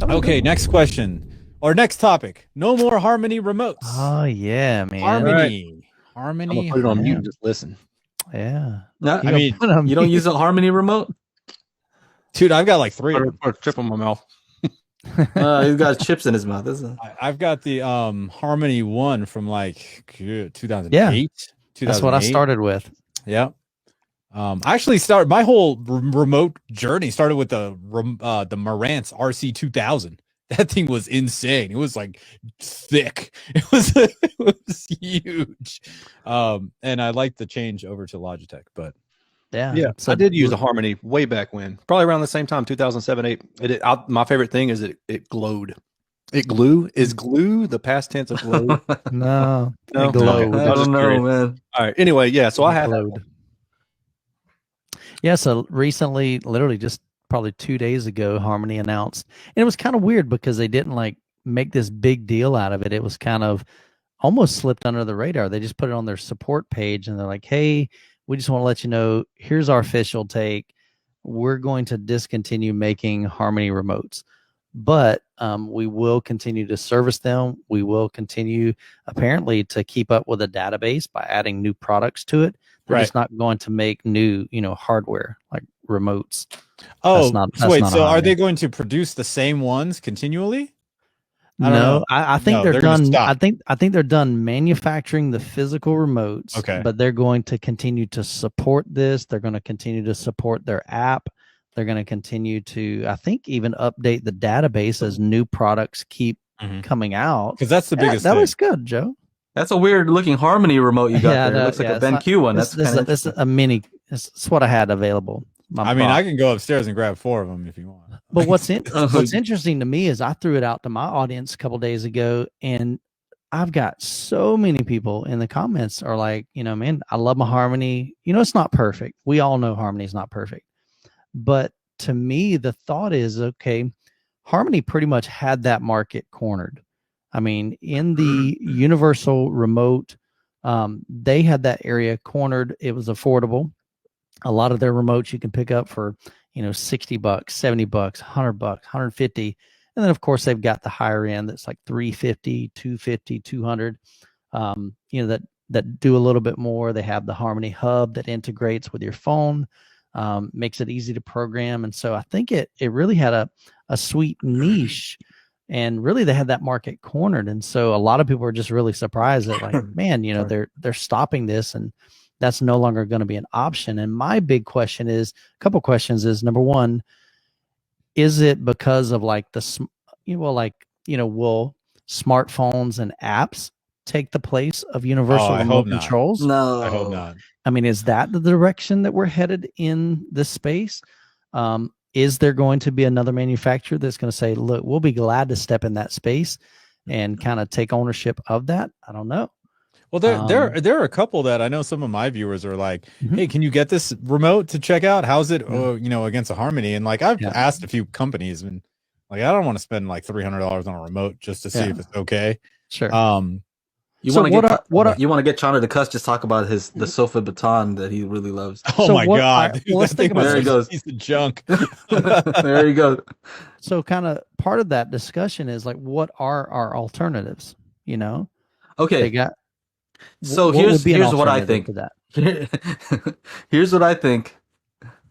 Okay, next question or next topic. No more Harmony remotes. Oh yeah, man. Harmony. I'm gonna Harmony. put it on mute Yeah. and just listen. Yeah. No, I mean, you don't use a Harmony remote? dude, I've got like 3 of them. Put a chip on my mouth. He's got chips in his mouth, isn't it? I've got the Harmony 1 from like 2008. Yeah. That's what I started with. Yeah. I actually started my whole remote journey started with the Marantz RC 2000. That thing was insane. It was like thick. It was huge. And I liked the change over to Logitech, but Yeah, So I did use a Harmony way back when, probably around the same time, 2007, 8. My favorite thing is it glowed. It glue is glue the past tense of glow. No, No? it glowed. Okay. I don't know, man. All right. Anyway, yeah. So I had Glowed. Yeah, so recently, literally just probably 2 days ago, Harmony announced, and it was kind of weird because they didn't like make this big deal out of it. It was kind of almost slipped under the radar. They just put it on their support page and they're like, hey, we just want to let you know, here's our official take. We're going to discontinue making Harmony remotes, but we will continue to service them. We will continue apparently to keep up with a database by adding new products to it. They're just not going to make new, hardware like remotes. oh, that's so wait, not a so are Harmony. they going to produce the same ones continually? I don't No, know. I think No, they're they're gonna done. stop. I think they're done manufacturing the physical remotes. Okay. But they're going to continue to support this. They're going to continue to support their app. They're going to continue to, I think, even update the database as new products keep coming out. Because that's the biggest that thing. looks good, Joe. That's a weird looking Harmony remote you got there. no, It looks like a it's not- BenQ one. This, That's kind of this is a mini. It's what I had available. I mean, I can go upstairs and grab 4 of them if you want. But what's interesting to me is I threw it out to my audience a couple days ago, and I've got so many people in the comments are like, man, I love my Harmony. It's not perfect. We all know Harmony is not perfect. But to me, the thought is, okay, Harmony pretty much had that market cornered. I mean, in the universal remote, they had that area cornered. It was affordable. A lot of their remotes you can pick up for, $60, $70, $100, 150. And then of course they've got the higher end that's like 350, 250, 200. That do a little bit more. They have the Harmony Hub that integrates with your phone, makes it easy to program. And so I think it really had a sweet niche, and really they had that market cornered. And so a lot of people are just really surprised that like, man, they're stopping this, and that's no longer going to be an option. And my big question is, a couple questions is, number one, is it because of like will smartphones and apps take the place of universal remote controls? No, I hope not. I mean, is that the direction that we're headed in this space? Is there going to be another manufacturer that's going to say, look, we'll be glad to step in that space and kind of take ownership of that? I don't know. Well, there are a couple that I know some of my viewers are like, hey, can you get this remote to check out? How's it, against a Harmony? And like, I've asked a few companies, and like, I don't want to spend like $300 on a remote just to see if it's okay. Sure. You want to get Chana to cuss? Just talk about the sofa baton that he really loves. Oh my God! Dude, let's think about there he goes. Piece of junk. There you go. So kind of part of that discussion is like, what are our alternatives? Okay. They got. So here's what I think. Here's what I think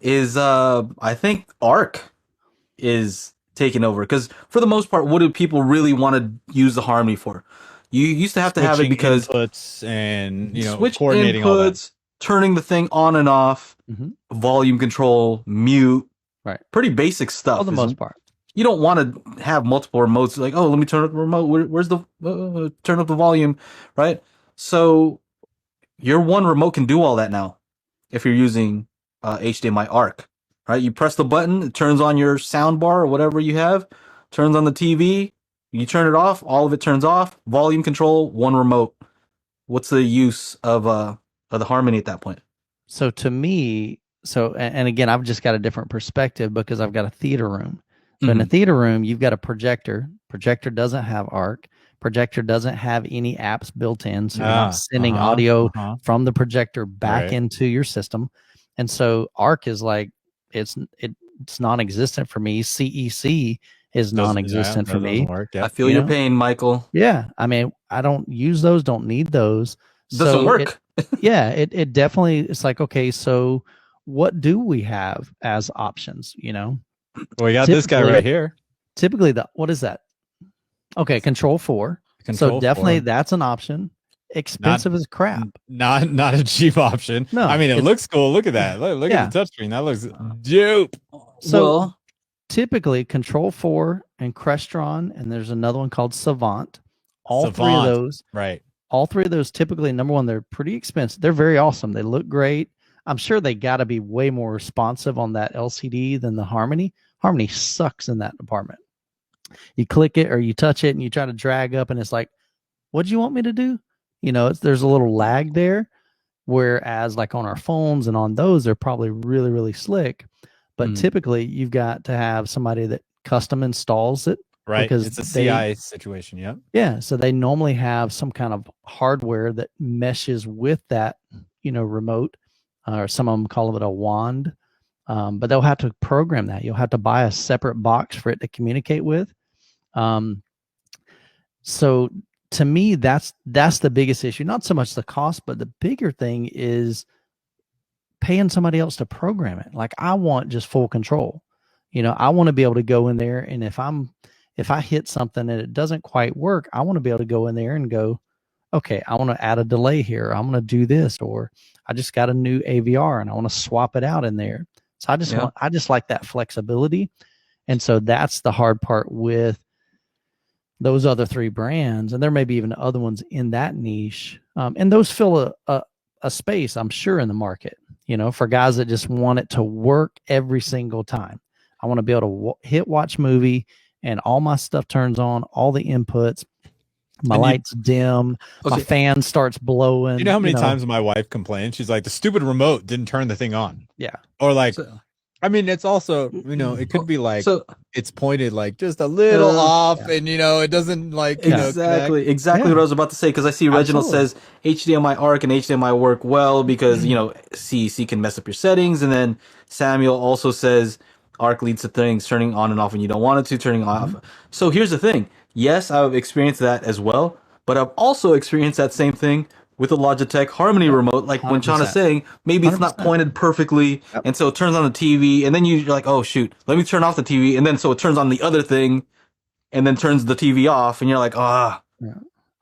is I think ARC is taking over, because for the most part, what do people really want to use the Harmony for? You used to have it because inputs and switch coordinating all that. inputs, turning the thing on and off, volume control, mute, right? Pretty basic stuff For the most part. You don't want to have multiple remotes. Like, oh, let me turn up the remote. Where's the turn up the volume, right? So your one remote can do all that now if you're using HDMI ARC, right? You press the button, it turns on your sound bar or whatever you have, turns on the TV, you turn it off, all of it turns off, volume control, one remote. What's the use of the Harmony at that point? So to me, and again, I've just got a different perspective because I've got a theater room. So in a theater room, you've got a projector. Projector doesn't have ARC. Projector doesn't have any apps built in, so you're not sending audio from the projector back into your system. And so ARC is like, it's non-existent for me. CEC is non-existent for me. I feel your pain, Michael. Yeah, I mean, I don't use those, don't need those. Doesn't work. It definitely, it's like, okay, so what do we have as options? Well, we got this guy right here. Typically, what is that? Okay, Control 4. So definitely that's an option. Expensive as crap. Not a cheap option. No, I mean, it looks cool. Look at that. Look at the touchscreen. That looks dope. So typically Control 4 and Crestron, and there's another one called Savant. All three of those. Right. All three of those typically, number one, they're pretty expensive. They're very awesome. They look great. I'm sure they got to be way more responsive on that LCD than the Harmony. Harmony sucks in that department. You click it or you touch it and you try to drag up and it's like, what do you want me to do? There's a little lag there. Whereas like on our phones and on those, they're probably really, really slick. But typically you've got to have somebody that custom installs it. Right. Because it's a CI situation. Yep. Yeah. So they normally have some kind of hardware that meshes with that, remote, or some of them call it a wand. But they'll have to program that. You'll have to buy a separate box for it to communicate with. So to me, that's the biggest issue. Not so much the cost, but the bigger thing is paying somebody else to program it. Like I want just full control. I want to be able to go in there, and if I hit something and it doesn't quite work, I want to be able to go in there and go, okay, I want to add a delay here. I'm going to do this, or I just got a new AVR and I want to swap it out in there. So I just like that flexibility. And so that's the hard part with those other three brands. And there may be even other ones in that niche. And those fill a space, I'm sure, in the market, for guys that just want it to work every single time. I want to be able to hit watch movie and all my stuff turns on, all the inputs. My lights dim. Okay. My fan starts blowing. You know how many times my wife complained? She's like, the stupid remote didn't turn the thing on. Yeah. Or like, I mean, it's also, it could be like, it's pointed like just a little off and, it doesn't like, exactly what I was about to say. Cause I see Reginald says HDMI ARC and HDMI work well because, CEC can mess up your settings. And then Samuel also says ARC leads to things turning on and off when you don't want it to, turning off. So here's the thing. Yes, I've experienced that as well, but I've also experienced that same thing with the Logitech Harmony remote. Like 100%. When Sean is saying, maybe it's not pointed perfectly, and so it turns on the TV, and then you're like, oh shoot, let me turn off the TV, and then so it turns on the other thing, and then turns the TV off, and you're like, I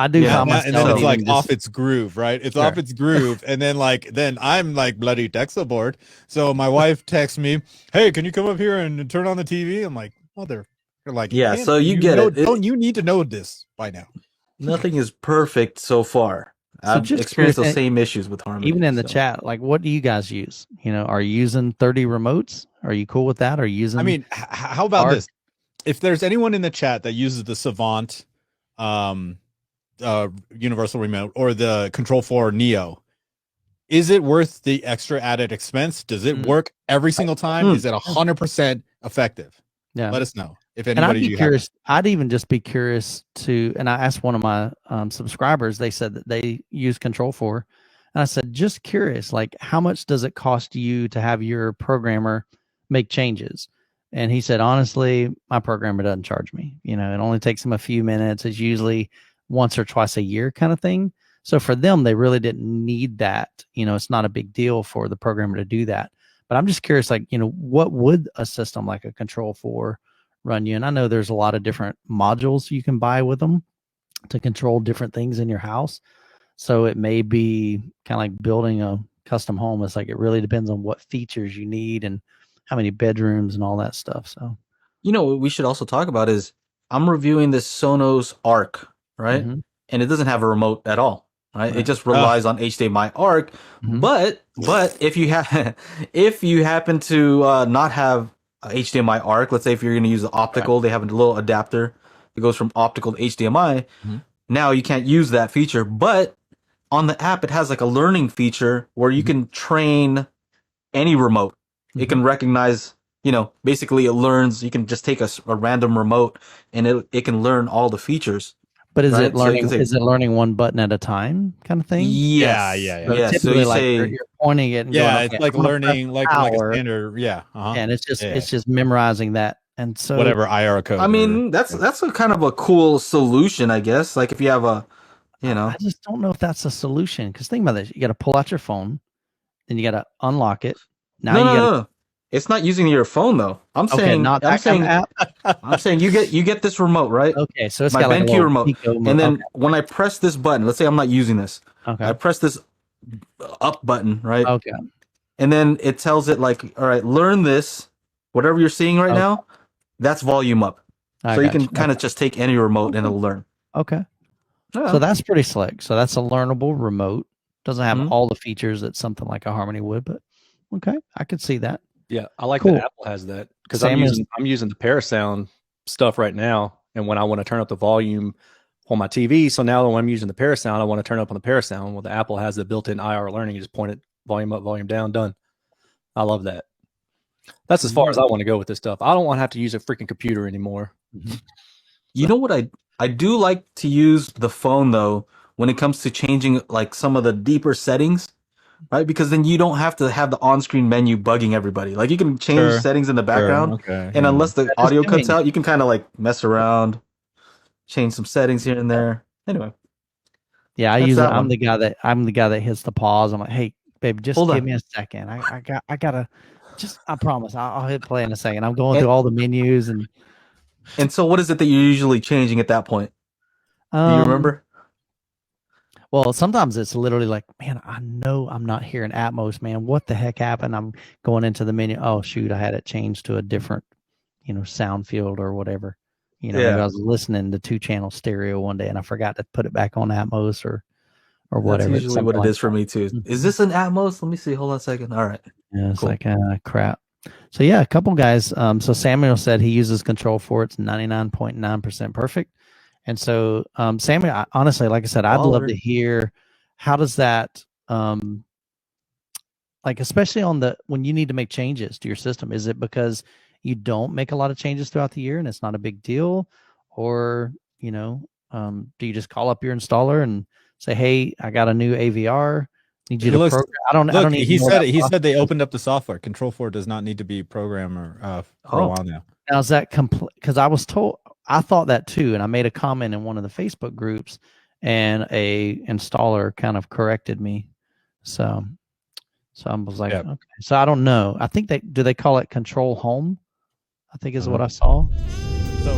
do find myself, and then it's like off its groove, right? It's off its groove, and then I'm like bloody tech support. So my wife texts me, "Hey, can you come up here and turn on the TV?" I'm like, mother. Like, so you get it. Don't you need to know this by now? Nothing is perfect so far. I've experienced those same issues with Harmony. Even in the chat, like, what do you guys use? Are you using 30 remotes? Are you cool with that? Are you using? I mean, how about this? If there's anyone in the chat that uses the Savant, universal remote or the Control 4 Neo, is it worth the extra added expense? Does it work every single time? Is it 100% effective? Yeah, let us know. If anybody, and I'd be curious. I'd even just be curious to, and I asked one of my subscribers. They said that they use Control 4, and I said, just curious, like how much does it cost you to have your programmer make changes? And he said, honestly, my programmer doesn't charge me. It only takes him a few minutes. It's usually once or twice a year kind of thing. So for them, they really didn't need that. It's not a big deal for the programmer to do that. But I'm just curious, like, what would a system like a Control 4 run you? And I know there's a lot of different modules you can buy with them to control different things in your house. So it may be kind of like building a custom home. It's like, it really depends on what features you need and how many bedrooms and all that stuff. So, what we should also talk about is I'm reviewing this Sonos ARC, right? Mm-hmm. And it doesn't have a remote at all. Right? It just relies on HDMI ARC. Mm-hmm. But if you happen to not have HDMI ARC, let's say if you're going to use the optical, they have a little adapter that goes from optical to HDMI. Mm-hmm. Now you can't use that feature, but on the app it has like a learning feature where you can train any remote. Mm-hmm. It can recognize, basically it learns. You can just take a random remote and it can learn all the features. But is it learning? Is it learning one button at a time, kind of thing? Yes. Yeah. So you like you're pointing it. And going, it's like learning, like a standard. Yeah. And it's just memorizing that And so whatever IR code. I mean, that's a kind of a cool solution, I guess. Like if you have a, you know, I just don't know if that's a solution. Because think about this: you got to pull out your phone, then you got to unlock it. Now no, you no, got no. It's not using your phone though. I'm okay, saying, not I'm that kind saying, of app. I'm saying you get this remote, right? Okay, so it's My got like a BenQ little remote, Pico mode. and then when I press this button, let's say I'm not using this, Okay. I press this up button, right? Okay. And then it tells it like, all right, learn this, whatever you're seeing right Okay. now, that's volume up. I So you got can kind of just take any remote and it'll learn. Okay. Yeah. So that's pretty slick. So that's a learnable remote. Doesn't have Mhm. all the features that something like a Harmony would, but okay, I could see that. Yeah, I like Cool. that Apple has that because Sam is- I'm using the Parasound stuff right now, and when I want to turn up the volume on my TV, so now when I'm using the Parasound, I want to turn up on the Parasound. Well, the Apple has the built-in IR learning. You just point it, volume up, volume down, done. I love that. That's as far as I want to go with this stuff. I don't want to have to use a freaking computer anymore. You know what I do like to use the phone though when it comes to changing like some of the deeper settings, right? Because then you don't have to have the on-screen menu bugging everybody. Like you can change Sure. settings in the background, Okay. and unless the That is audio doing cuts it. out, you can kind of like mess around, change some settings here and there. Anyway, Yeah, I That's use it. that I'm one. the guy that hits the pause. I'm like, hey, baby, just Hold give on. me a second. I gotta just I promise I'll hit play in a second. I'm going And- through all the menus and And so, what is it that you're usually changing at that point? Do you remember? Well, sometimes it's literally like, man, I know I'm not hearing Atmos, man. What the heck happened? I'm going into the menu. Oh shoot, I had it changed to a different, sound field or whatever. Maybe Yeah. I was listening to 2-channel stereo one day and I forgot to put it back on Atmos or That's whatever. It's usually what something it like is for me too. Mhm. Is this an Atmos? Let me see. Hold on a second. All right. Yeah, it's Cool. like crap. So yeah, a couple guys. So Samuel said he uses Control 4. It's 99.9% perfect. And so Samuel, honestly, like I said, I'd love to hear how does that like especially on when you need to make changes to your system. Is it because you don't make a lot of changes throughout the year and it's not a big deal, or do you just call up your installer and say, hey, I got a new AVR. Need you to program. I don't even He know said that he said they process. opened up the software. Control 4 does not need to be programmer for a while now. Now is that complete? Because I thought that too, and I made a comment in one of the Facebook groups, and a installer kind of corrected me. So I was like, okay. So I don't know. I think do they call it Control Home? I think is what I saw. So